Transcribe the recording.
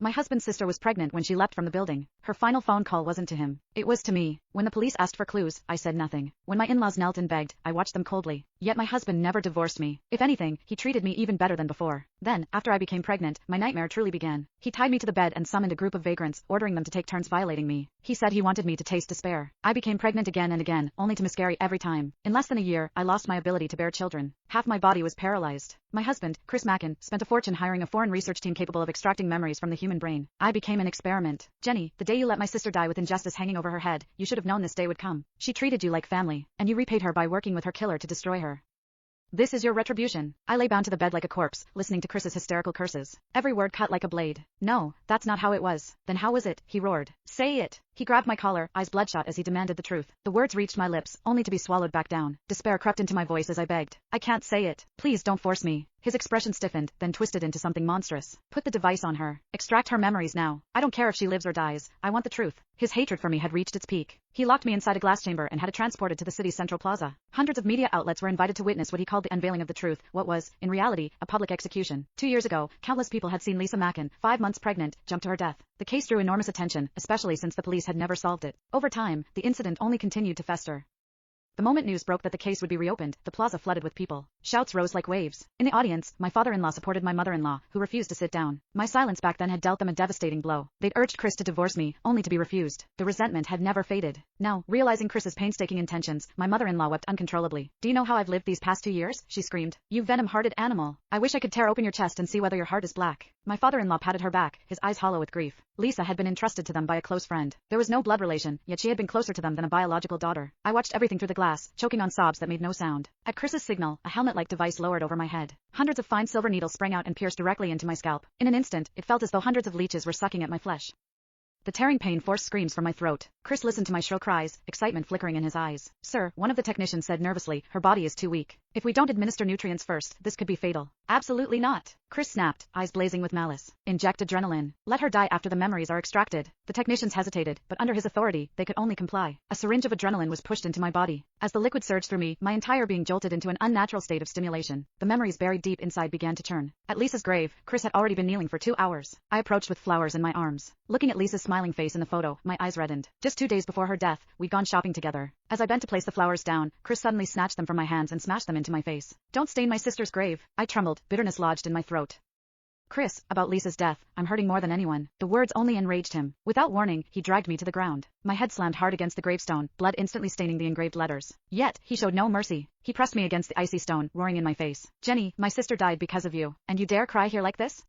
My husband's sister was pregnant when she left from the building. Her final phone call wasn't to him. It was to me. When the police asked for clues, I said nothing. When my in-laws knelt and begged, I watched them coldly. Yet my husband never divorced me. If anything, he treated me even better than before. Then, after I became pregnant, my nightmare truly began. He tied me to the bed and summoned a group of vagrants, ordering them to take turns violating me. He said he wanted me to taste despair. I became pregnant again and again, only to miscarry every time. In less than a year, I lost my ability to bear children. Half my body was paralyzed. My husband, Chris Mackin, spent a fortune hiring a foreign research team capable of extracting memories from the human brain. I became an experiment. Jenny, the day you let my sister die with injustice hanging over her head, you should have known this day would come. She treated you like family, and you repaid her by working with her killer to destroy her. This is your retribution. I lay bound to the bed like a corpse, listening to Chris's hysterical curses. Every word cut like a blade. No, that's not how it was. Then how was it? He roared. Say it. He grabbed my collar, eyes bloodshot as he demanded the truth. The words reached my lips, only to be swallowed back down. Despair crept into my voice as I begged. I can't say it. Please don't force me. His expression stiffened, then twisted into something monstrous. Put the device on her. Extract her memories now. I don't care if she lives or dies. I want the truth. His hatred for me had reached its peak. He locked me inside a glass chamber and had it transported to the city's central plaza. Hundreds of media outlets were invited to witness what he called the unveiling of the truth, what was, in reality, a public execution. 2 years ago, countless people had seen Lisa Mackin, 5 months pregnant, jump to her death. The case drew enormous attention, especially since the police had never solved it. Over time, the incident only continued to fester. The moment news broke that the case would be reopened, the plaza flooded with people. Shouts rose like waves. In the audience, my father-in-law supported my mother-in-law, who refused to sit down. My silence back then had dealt them a devastating blow. They'd urged Chris to divorce me, only to be refused. The resentment had never faded. Now, realizing Chris's painstaking intentions, my mother-in-law wept uncontrollably. Do you know how I've lived these past 2 years? She screamed. You venom-hearted animal. I wish I could tear open your chest and see whether your heart is black. My father-in-law patted her back, his eyes hollow with grief. Lisa had been entrusted to them by a close friend. There was no blood relation, yet she had been closer to them than a biological daughter. I watched everything through the glass, choking on sobs that made no sound. At Chris's signal, a helmet-like device lowered over my head. Hundreds of fine silver needles sprang out and pierced directly into my scalp. In an instant, it felt as though hundreds of leeches were sucking at my flesh. The tearing pain forced screams from my throat. Chris listened to my shrill cries, excitement flickering in his eyes. Sir, one of the technicians said nervously, her body is too weak. If we don't administer nutrients first, this could be fatal. Absolutely not. Chris snapped, eyes blazing with malice. Inject adrenaline. Let her die after the memories are extracted. The technicians hesitated, but under his authority, they could only comply. A syringe of adrenaline was pushed into my body. As the liquid surged through me, my entire being jolted into an unnatural state of stimulation. The memories buried deep inside began to churn. At Lisa's grave, Chris had already been kneeling for 2 hours. I approached with flowers in my arms. Looking at Lisa's smiling face in the photo, my eyes reddened. Just 2 days before her death, we'd gone shopping together. As I bent to place the flowers down, Chris suddenly snatched them from my hands and smashed them into my face. Don't stain my sister's grave. I trembled, bitterness lodged in my throat. Chris, about Lisa's death, I'm hurting more than anyone. The words only enraged him. Without warning, he dragged me to the ground. My head slammed hard against the gravestone, blood instantly staining the engraved letters. Yet, he showed no mercy. He pressed me against the icy stone, roaring in my face. Jenny, my sister died because of you, and you dare cry here like this?